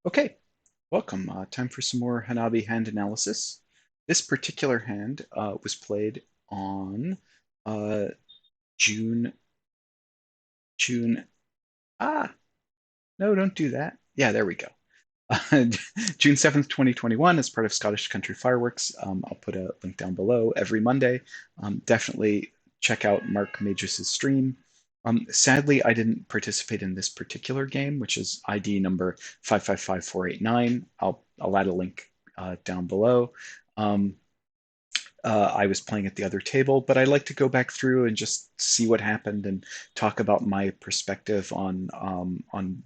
Okay, welcome. Time for some more Hanabi Hand Analysis. This particular hand was played on uh, June, June, ah, no, don't do that. Yeah, there we go. June 7th, 2021, as part of Scottish Country Fireworks. I'll put a link down below every Monday. Definitely check out Mark Magus's stream. Sadly, I didn't participate in this particular game, which is ID number 555489. I'll add a link down below. Um, I was playing at the other table, but I like to go back through and just see what happened and talk about my perspective on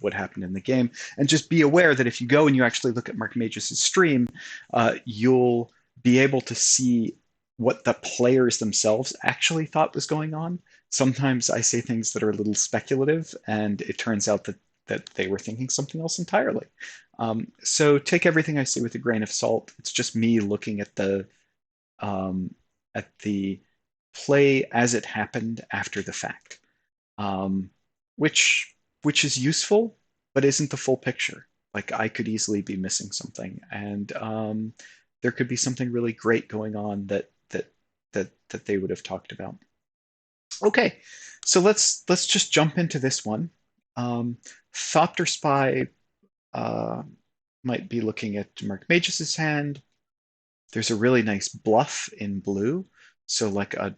what happened in the game. And just be aware that if you go and you actually look at Mark Magus's stream, you'll be able to see what the players themselves actually thought was going on. Sometimes I say things that are a little speculative, and it turns out that they were thinking something else entirely. So take everything I say with a grain of salt. It's just me looking um, at the play as it happened after the fact, um, which which is useful, but isn't the full picture. Like I could easily be missing something, and there could be something really great going on that they would have talked about. Okay, so let's just jump into this one. Thopter Spy uh, might be looking at Mark Magus's hand. There's a really nice bluff in blue. So like a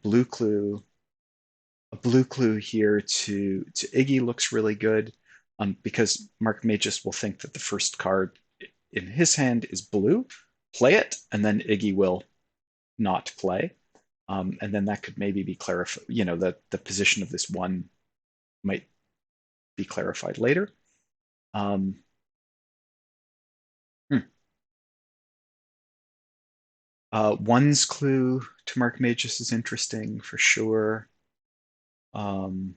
blue clue, a blue clue here to Iggy looks really good, because Mark Magus will think that the first card in his hand is blue, play it, and then Iggy will not play. And then that could maybe be clarified, that the position of this one might be clarified later. Um, hmm. One's clue to Mark Magus is interesting for sure. Um,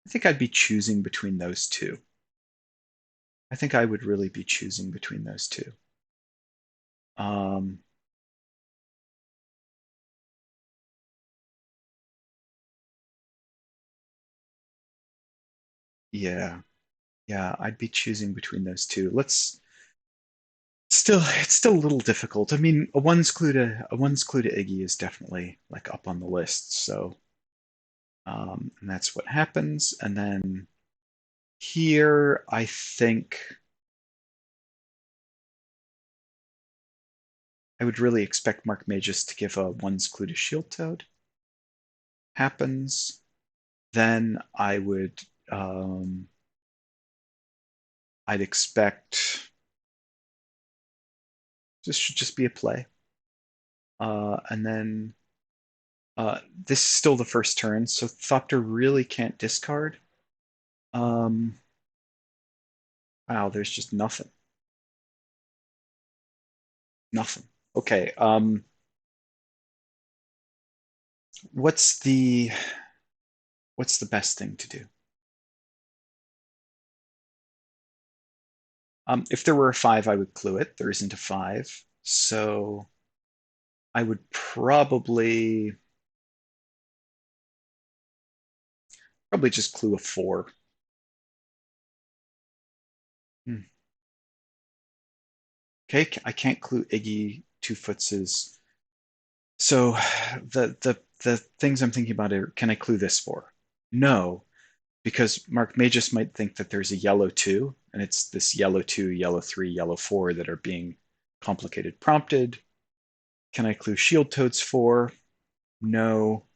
I think I'd be choosing between those two. I think I would really be choosing between those two. Um, yeah, yeah, I'd be choosing between those two. It's still a little difficult. I mean, a one's clue to Iggy is definitely like up on the list. So, and that's what happens. And then here, I think I would really expect Mark Magus to give a one's clue to Shield Toad. Happens. Then um, I'd expect this should just be a play. And then this is still the first turn, so Thopter really can't discard. Um, wow, there's just nothing. Nothing. Okay. What's the what's the best thing to do? If there were a five, I would clue it. There isn't a five, so I would probably just clue a four. Hmm. Okay, I can't clue Iggy two foots's. So the things I'm thinking about are, can I clue this for? No, because Mark Magus might think that there's a yellow two, and it's this yellow two, yellow three, yellow four that are being complicated prompted. Can I clue Shield Toads for? No.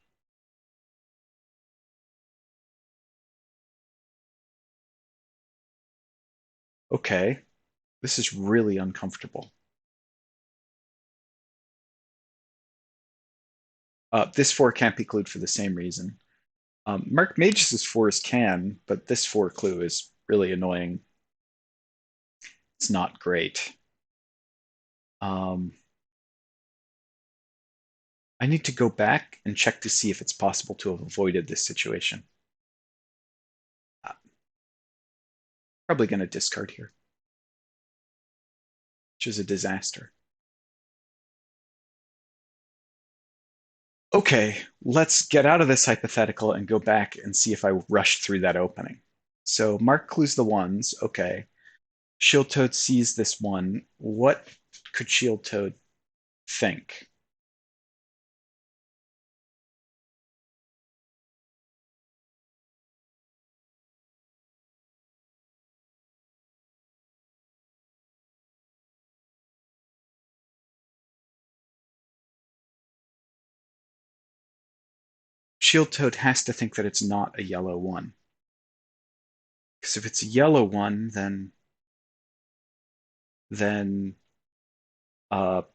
Okay, this is really uncomfortable. This four can't be clued for the same reason. Mark Magus's fours can, but this four clue is really annoying. It's not great. Um, I need to go back and check to see if it's possible to have avoided this situation. Uh, Probably going to discard here, which is a disaster. Okay, let's get out of this hypothetical and go back and see if I rushed through that opening. So Mark clues the ones. Okay. Shield Toad sees this one. What could Shield Toad think? Shield Toad has to think that it's not a yellow one. Because if it's a yellow one, then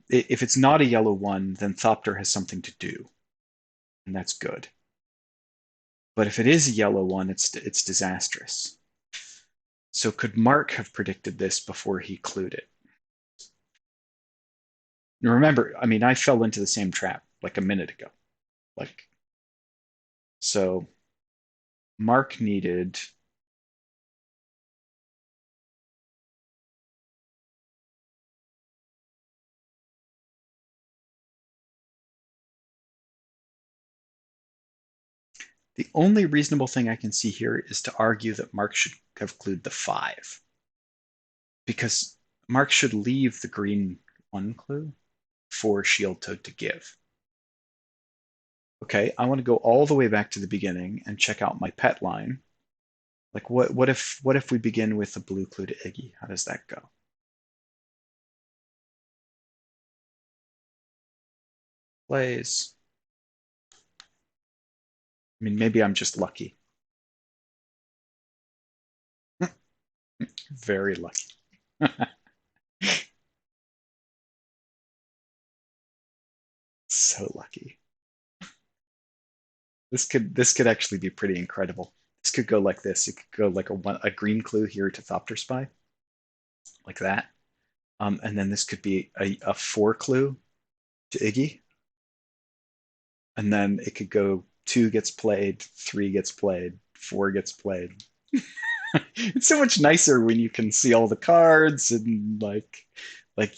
if it's not a yellow one, then Thopter has something to do, and that's good. But if it is a yellow one, it's disastrous. So could Mark have predicted this before he clued it? Now remember, I mean, I fell into the same trap like a minute ago. Like, so Mark needed. The only reasonable thing I can see here is to argue that Mark should have clued the five, because Mark should leave the green one clue for Shield Toad to give. Okay, I want to go all the way back to the beginning and check out my pet line. Like what if we begin with the blue clue to Iggy? How does that go? Plays. I mean, maybe I'm just lucky. Very lucky. So lucky. This could actually be pretty incredible. This could go like this. It could go like a green clue here to Thopter Spy, like that. And then this could be a four clue to Iggy. And then it could go two gets played, three gets played, four gets played. It's so much nicer when you can see all the cards and like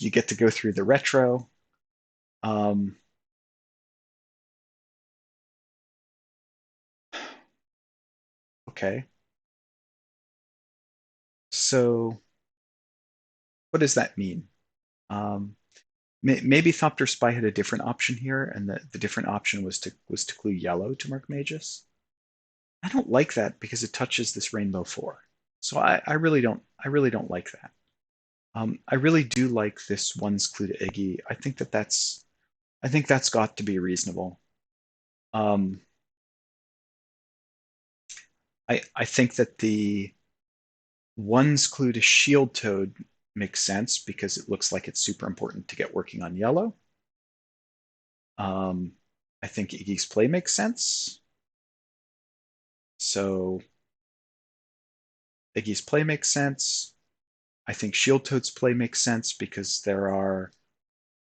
you get to go through the retro. Um, okay. So what does that mean? Um, maybe Thopter Spy had a different option here, and the different option was to clue yellow to Mark Magus. I don't like that because it touches this Rainbow Four. So I really don't like that. I really do like this one's clue to Iggy. I think that's got to be reasonable. Um, I think that the one's clue to Shield Toad makes sense because it looks like it's super important to get working on yellow. Um, I think Iggy's play makes sense. So Iggy's play makes sense. I think Shield Toad's play makes sense because there are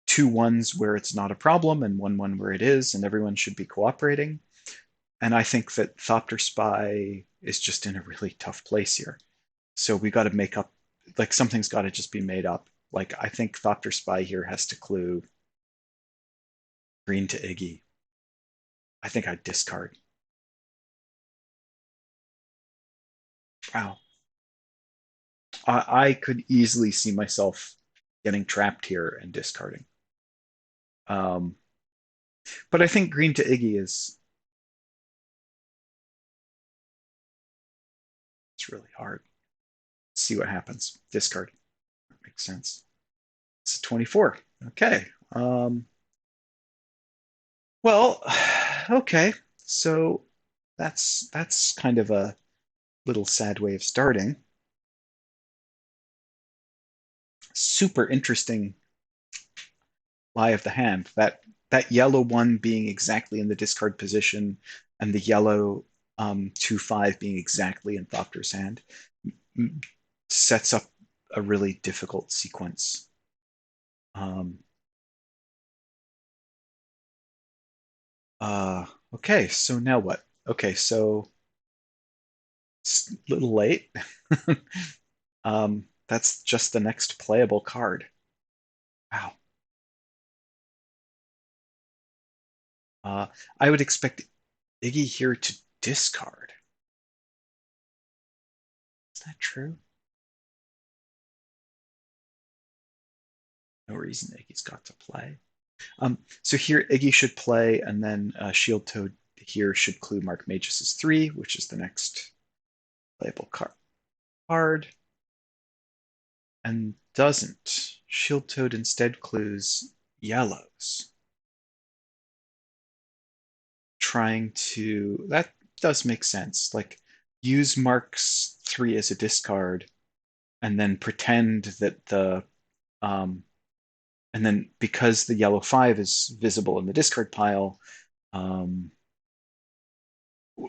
two ones where it's not a problem and one where it is, and everyone should be cooperating. And I think that Thopter Spy is just in a really tough place here. So we got to make up, like something's got to just be made up. Like I think Thopter Spy here has to clue green to Iggy. I think I'd discard. Wow. I could easily see myself getting trapped here and discarding. Um, but I think green to Iggy is it's really hard. Let's see what happens. Discard. That makes sense. It's 24. Okay. Well, okay. So that's kind of a little sad way of starting. Super interesting lie of the hand. That yellow one being exactly in the discard position, and the yellow 2/5 being exactly in Thopter's hand sets up a really difficult sequence. Um, uh, okay, so now what? Okay, so it's a little late. That's just the next playable card. Wow. Uh, I would expect Iggy here to discard. Is that true? No reason Iggy's got to play. So here Iggy should play, and then Shield Toad here should clue Mark Magus' 3, which is the next playable card, and doesn't. Shield Toad instead clues yellows, trying to. That does make sense. Like, use Mark's 3 as a discard, and then pretend that um, and then because the yellow 5 is visible in the discard pile, um,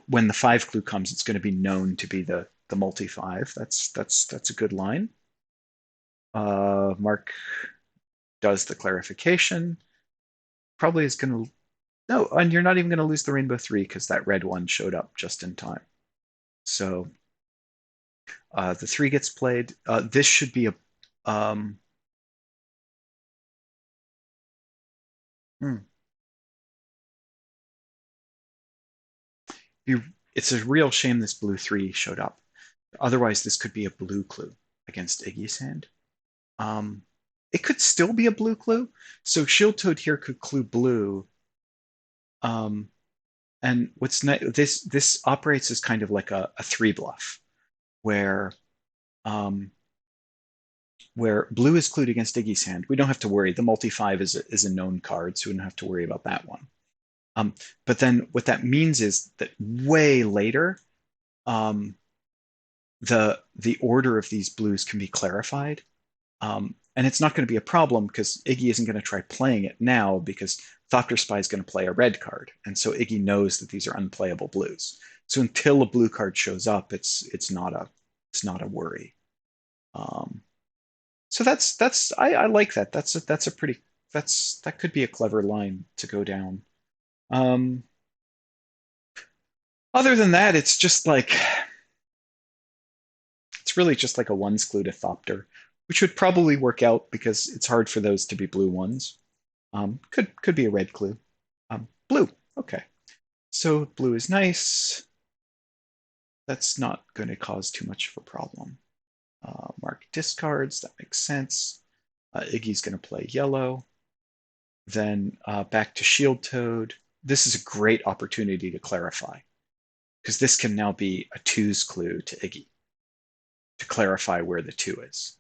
when the 5 clue comes, it's going to be known to be the multi 5. That's a good line. Mark does the clarification. Probably is going to no, and you're not even going to lose the rainbow 3 because that red one showed up just in time. So the 3 gets played. This should be a um, hmm, it's a real shame this blue 3 showed up. Otherwise, this could be a blue clue against Iggy's hand. Um, it could still be a blue clue. So Shield Toad here could clue blue. Um, and what's nice, this operates as kind of like a 3 bluff, where um, where blue is clued against Iggy's hand. We don't have to worry. The multi 5 is a known card, so we don't have to worry about that one. But then what that means is that way later, um, the order of these blues can be clarified. And it's not going to be a problem because Iggy isn't going to try playing it now because Thopter Spy is going to play a red card. And so Iggy knows that these are unplayable blues. So until a blue card shows up, it's not a worry. Um, so I like that. That's a pretty that could be a clever line to go down. Um, Other than that, it's just like it's really just like a ones clue to Thopter, which would probably work out because it's hard for those to be blue ones. Could be a red clue. Blue. Okay. So blue is nice. That's not going to cause too much of a problem. Mark discards. That makes sense. Iggy's going to play yellow. Then back to Shield Toad. This is a great opportunity to clarify because this can now be a twos clue to Iggy to clarify where the 2 is.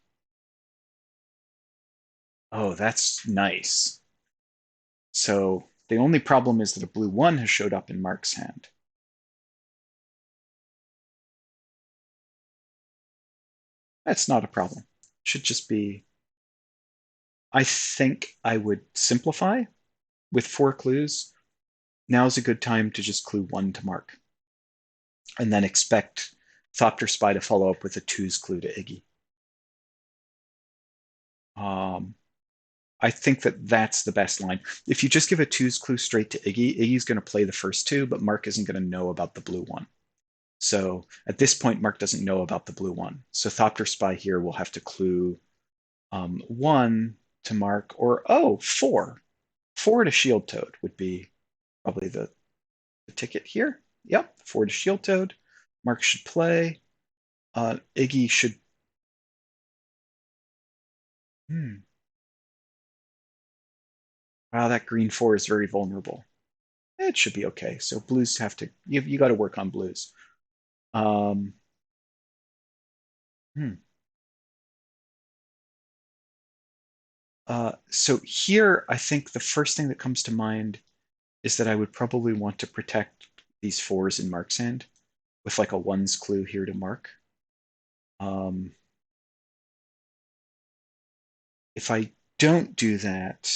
Oh, that's nice. So the only problem is that a blue 1 has showed up in Mark's hand. That's not a problem. Should just be. I think I would simplify with 4 clues. Now's a good time to just clue 1 to Mark and then expect Thopter Spy to follow up with a 2's clue to Iggy. Um, I think that that's the best line. If you just give a 2's clue straight to Iggy, Iggy's going to play the first 2, but Mark isn't going to know about the blue 1. So at this point, Mark doesn't know about the blue 1. So Thopter Spy here will have to clue 1 to Mark, or oh, 4. 4 to Shield Toad would be probably the ticket here. Yep, 4 to Shield Toad. Mark should play. Iggy should. Hmm. Wow, that green 4 is very vulnerable. It should be okay. So blues have to. You got to work on blues. Um, hmm. So here, I think the first thing that comes to mind is that I would probably want to protect these 4s in Mark's hand with like a ones clue here to Mark. Um, if I don't do that,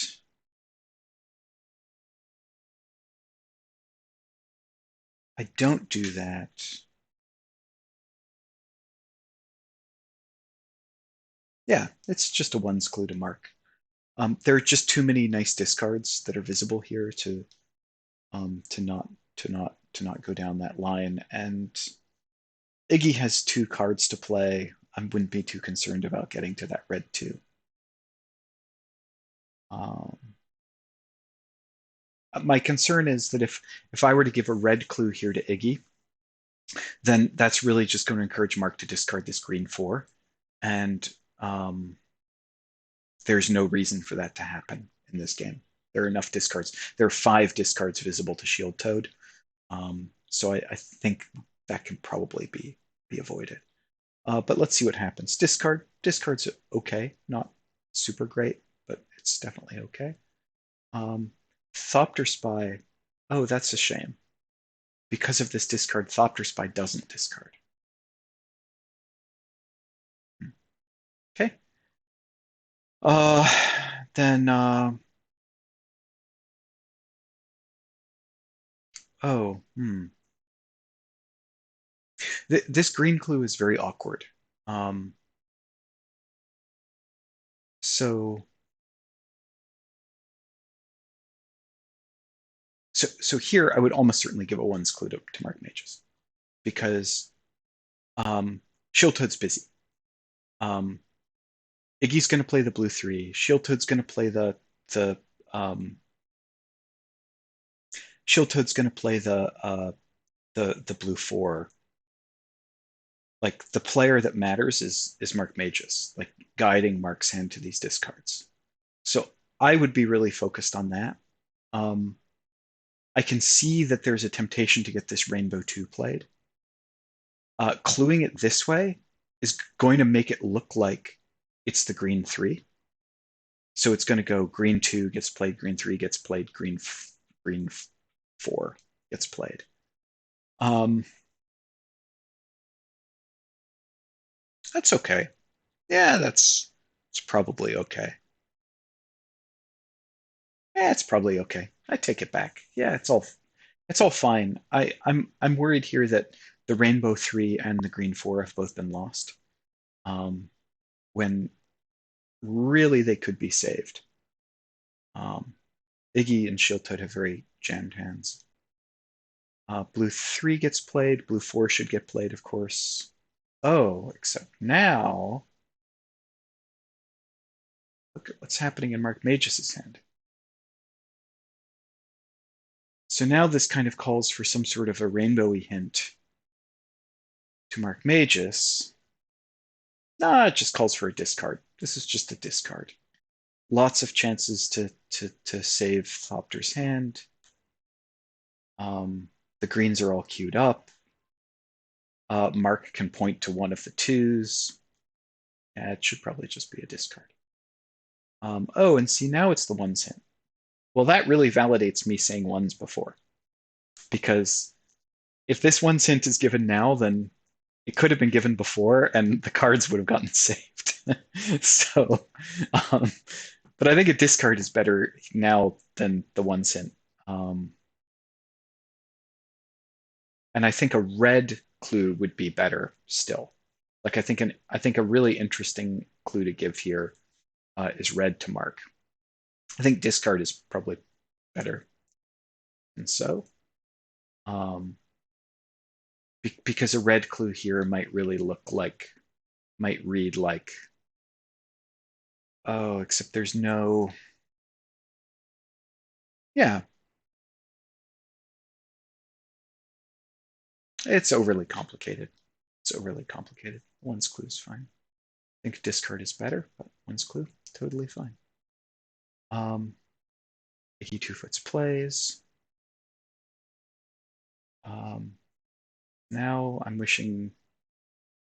I don't do that. Yeah, it's just a ones clue to Mark. There are just too many nice discards that are visible here to not to not go down that line. And Iggy has 2 cards to play. I wouldn't be too concerned about getting to that red 2. Um, My concern is that if I were to give a red clue here to Iggy, then that's really just going to encourage Mark to discard this green four, and um, there's no reason for that to happen in this game. There are enough discards. There are 5 discards visible to Shield Toad, so I think that can probably be avoided. But let's see what happens. Discard's okay, not super great, but it's definitely okay. Thopter Spy. Oh, that's a shame. Because of this discard, Thopter Spy doesn't discard. Okay. Uh, then oh, This green clue is very awkward. Um, so so here I would almost certainly give a ones clue to Mark Mages because Shield Toad's busy. Um, Iggy's going to play the blue three. Shield Toad's going to play the um, Shield Toad's going to play the blue four. Like the player that matters is Mark Mages, like guiding Mark's hand to these discards. So I would be really focused on that. Um, I can see that there's a temptation to get this Rainbow 2 played. Cluing it this way is going to make it look like it's the green 3. So it's going to go green 2 gets played, green 3 gets played, green 4 gets played. Um, that's okay. Yeah, that's it's probably okay. Yeah, it's probably okay. I take it back. Yeah, it's all fine. I'm worried here that the Rainbow 3 and the Green 4 have both been lost. When really they could be saved. Um, Iggy and Shield Toad have very jammed hands. Blue 3 gets played. Blue 4 should get played, of course. Oh, except now, look at what's happening in Mark Magus' hand. So now this kind of calls for some sort of a rainbowy hint to Mark Magus. Nah, it just calls for a discard. This is just a discard. Lots of chances to save Thopter's hand. The greens are all queued up. Mark can point to one of the twos. Yeah, it should probably just be a discard. Oh, and see, now it's the ones hint. Well, that really validates me saying ones before. Because if this ones hint is given now, then it could have been given before and the cards would have gotten saved. So, um, but I think a discard is better now than the ones hint. Um, and I think a red clue would be better still. Like I think a really interesting clue to give here is red to mark. I think discard is probably better. And so, um, because a red clue here might read like, oh, except there's no, yeah, it's overly complicated. It's overly complicated. One's clue is fine. I think discard is better, but one's clue, totally fine. He two foots plays. Um, now I'm wishing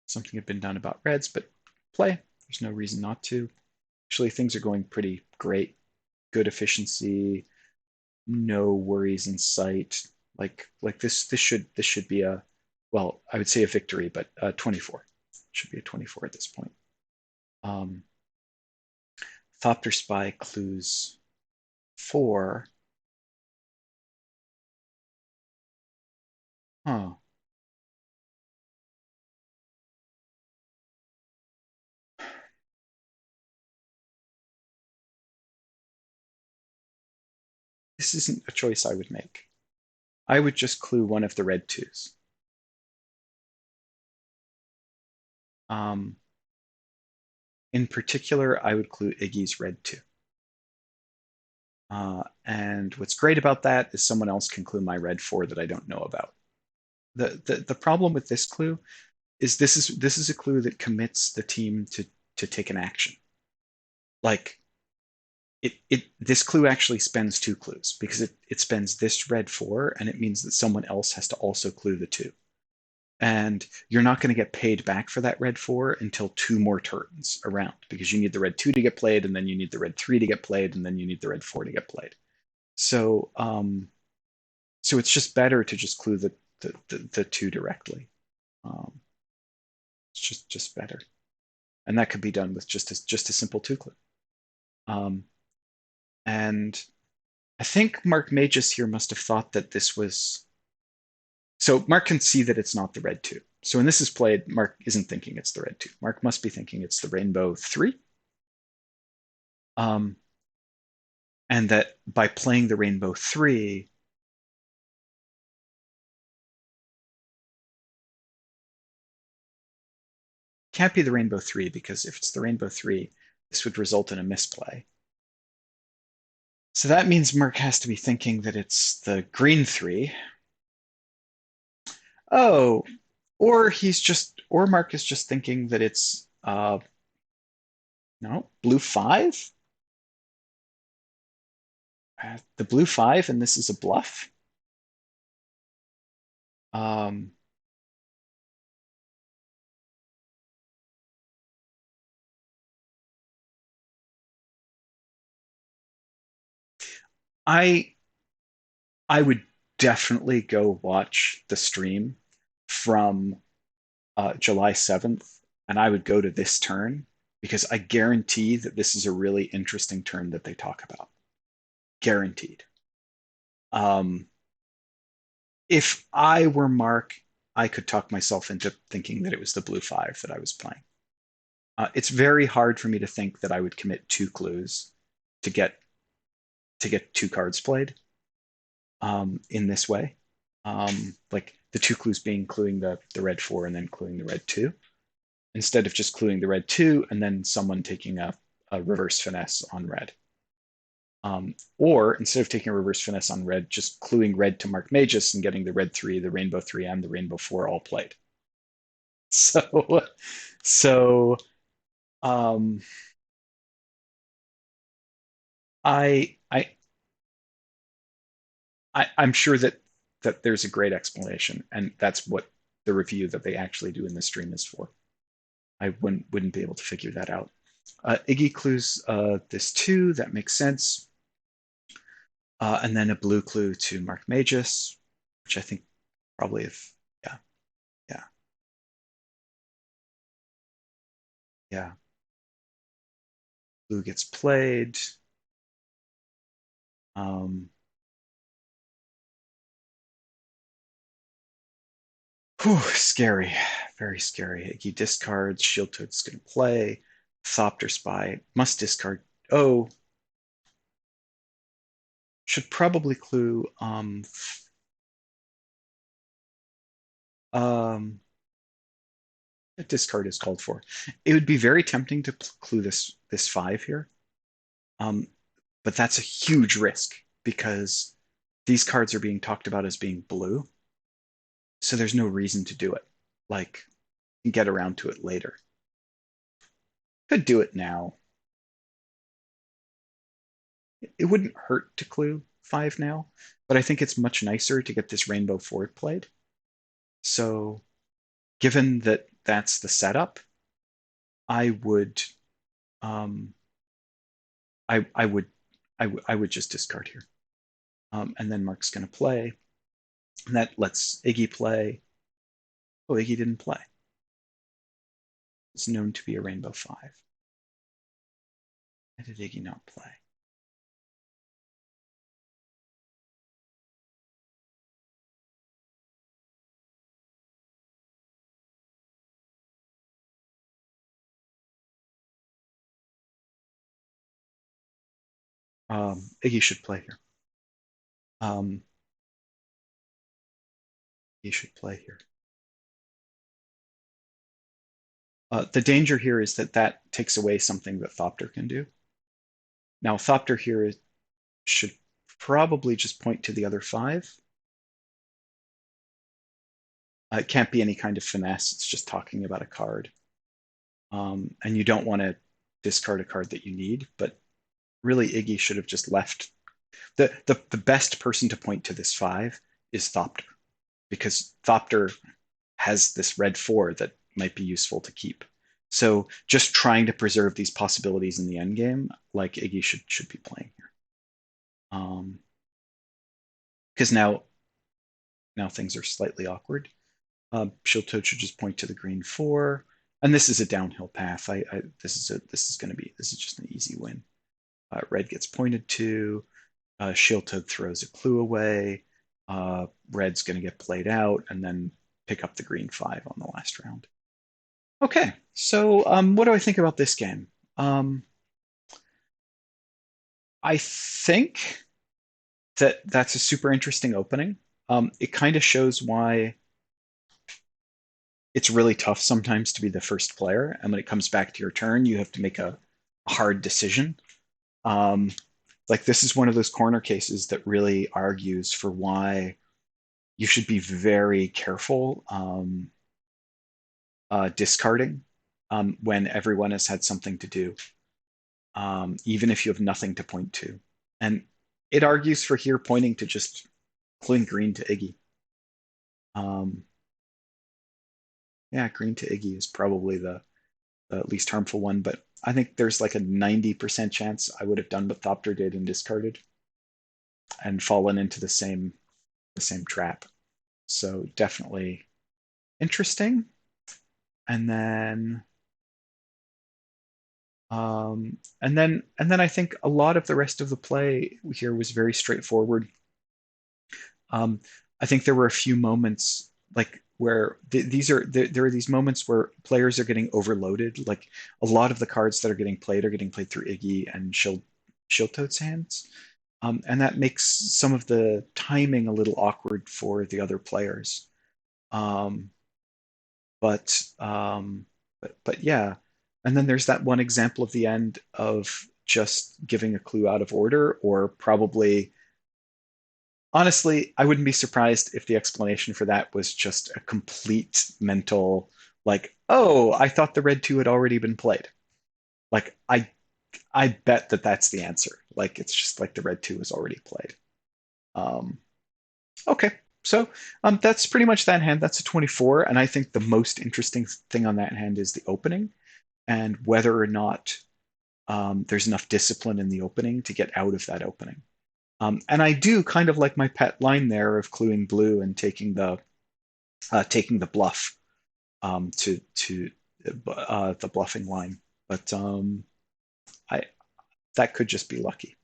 something had been done about reds, but play. There's no reason not to. Actually, things are going pretty great. Good efficiency, no worries in sight. Like this should be a, well, I would say a victory, but 24 should be a 24 at this point. Um, Thopter Spy clues 4. Huh. This isn't a choice I would make. I would just clue one of the red twos. Um, in particular, I would clue Iggy's red 2. And what's great about that is someone else can clue my red four that I don't know about. The problem with this clue is this is a clue that commits the team to take an action. Like it this clue actually spends two clues because it spends this red four and it means that someone else has to also clue the two. And you're not going to get paid back for that red four until two more turns around because you need the red two to get played, and then you need the red three to get played, and then you need the red four to get played. So so it's just better to just clue the two directly. Um, it's just better, and that could be done with just a simple two clue. Um, and I think Mark Magus here must have thought that this was so. Mark can see that it's not the red two. So when this is played, Mark isn't thinking it's the red two. Mark must be thinking it's the rainbow three. Um, and that by playing the rainbow three, can't be the rainbow three because if it's the rainbow three, this would result in a misplay. So that means Mark has to be thinking that it's the green three. Oh, or Mark is just thinking that it's no, blue five? The blue five, and this is a bluff. Um, I I would definitely go watch the stream from July 7th, and I would go to this turn because I guarantee that this is a really interesting turn that they talk about. Guaranteed. Um, if I were Mark, I could talk myself into thinking that it was the blue five that I was playing. It's very hard for me to think that I would commit two clues to get two cards played in this way. Like the two clues being cluing the red four and then cluing the red two, instead of just cluing the red two and then someone taking a reverse finesse on red. Or instead of taking a reverse finesse on red, just cluing red to Mark Magus and getting the red three, the rainbow three, and the rainbow four all played. So, so um, I I'm sure that there's a great explanation, and that's what the review that they actually do in the stream is for. I wouldn't be able to figure that out. Iggy clues this two, that makes sense. And then a blue clue to Mark Magus, which I think probably if yeah, yeah, yeah. Blue gets played. Um, whew, scary, very scary. Iggy discards. Shield Toad's going to play. Thopter Spy must discard. Oh, should probably clue. Um, a discard is called for. It would be very tempting to clue this five here, um, but that's a huge risk because these cards are being talked about as being blue, so there's no reason to do it. Like, get around to it later. Could do it now. It wouldn't hurt to clue five now, but I think it's much nicer to get this rainbow forward played. So, given that that's the setup, I would, um, I would, I would just discard here. And then Mark's going to play, and that lets Iggy play. Oh, Iggy didn't play. It's known to be a rainbow five. Why did Iggy not play? Iggy should play here. Um, he should play here. The danger here is that takes away something that Thopter can do. Now, Thopter here is should probably just point to the other five. It can't be any kind of finesse. It's just talking about a card. And you don't want to discard a card that you need, but really Iggy should have just left. The best person to point to this five is Thopter, because Thopter has this red four that might be useful to keep. So just trying to preserve these possibilities in the end game, like Iggy should be playing here. Because now things are slightly awkward. Shieldtoad should just point to the green four, and this is a downhill path. This is just an easy win. Red gets pointed to. Shieldtoad throws a clue away. Red's going to get played out, and then pick up the green five on the last round. Okay, so what do I think about this game? I think that's a super interesting opening. It kind of shows why it's really tough sometimes to be the first player, and when it comes back to your turn, you have to make a hard decision. Um, like this is one of those corner cases that really argues for why you should be very careful discarding when everyone has had something to do, even if you have nothing to point to. And it argues for here pointing to just pulling green to Iggy. Um, yeah, green to Iggy is probably the least harmful one, but I think there's like a 90% chance I would have done what Thopter did and discarded and fallen into the same trap. So definitely interesting. And then and then I think a lot of the rest of the play here was very straightforward. Um, I think there were a few moments like where there are these moments where players are getting overloaded. Like a lot of the cards that are getting played through Iggy and Shieldtoad's hands, and that makes some of the timing a little awkward for the other players. Um, but yeah, and then there's that one example of the end of just giving a clue out of order, or probably honestly, I wouldn't be surprised if the explanation for that was just a complete mental, like, oh, I thought the red two had already been played. Like, I bet that that's the answer. Like, it's just like the red two was already played. Um, okay, so that's pretty much that hand. That's a 24, and I think the most interesting thing on that hand is the opening and whether or not there's enough discipline in the opening to get out of that opening. And I do kind of like my pet line there of cluing blue and taking the bluff to the bluffing line. But I that could just be lucky.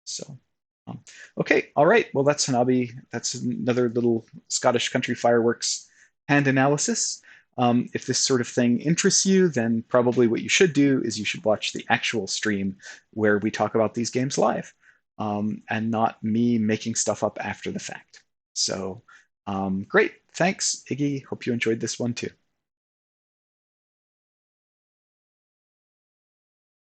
So um, okay, all right. Well, that's Hanabi. That's another little Scottish country fireworks hand analysis. If this sort of thing interests you, then probably what you should do is you should watch the actual stream where we talk about these games live, and not me making stuff up after the fact. So great. Thanks, Iggy. Hope you enjoyed this one too.